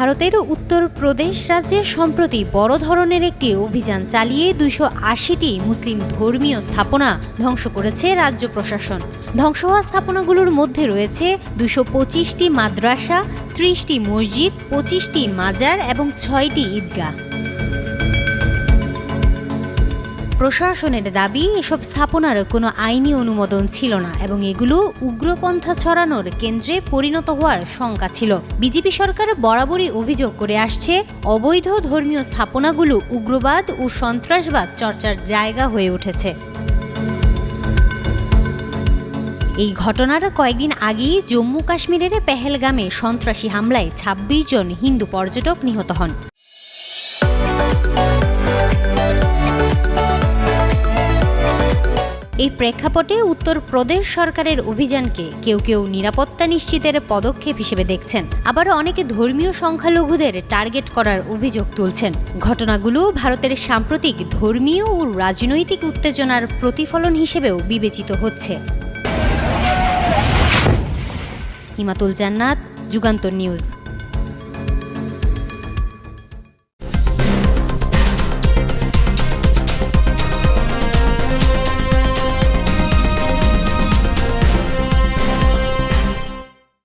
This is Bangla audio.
ভারতের উত্তর প্রদেশ রাজ্যে সম্প্রতি বড় ধরনের একটি অভিযান চালিয়ে 280টি মুসলিম ধর্মীয় স্থাপনা ধ্বংস করেছে রাজ্য প্রশাসন। ধ্বংস হওয়া স্থাপনাগুলোর মধ্যে রয়েছে 225টি মাদ্রাসা, 30টি মসজিদ, 25টি মাজার এবং 6টি ঈদগাহ। প্রশাসনের দাবি, এসব স্থাপনার কোনো আইনি অনুমোদন ছিল না এবং এগুলো উগ্রপন্থা ছড়ানোর কেন্দ্রে পরিণত হওয়ার শঙ্কা ছিল। বিজেপি সরকার বরাবরই অভিযোগ করে আসছে, অবৈধ ধর্মীয় স্থাপনাগুলো উগ্রবাদ ও সন্ত্রাসবাদ চর্চার জায়গা হয়ে উঠেছে। এই ঘটনার কয়েকদিন আগেই জম্মু কাশ্মীরের পেহেলগামে সন্ত্রাসী হামলায় 26 জন হিন্দু পর্যটক নিহত হন। এই প্রেক্ষাপটে উত্তর প্রদেশ সরকারের অভিযানকে কেউ কেউ নিরাপত্তা নিশ্চিতের পদক্ষেপ হিসেবে দেখছেন, আবার অনেকে ধর্মীয় সংখ্যালঘুদের টার্গেট করার অভিযোগ তুলছেন। ঘটনাগুলো ভারতের সাম্প্রতিক ধর্মীয় ও রাজনৈতিক উত্তেজনার প্রতিফলন হিসেবেও বিবেচিত হচ্ছে। হিমাতুল জান্নাত, যুগান্তর নিউজ।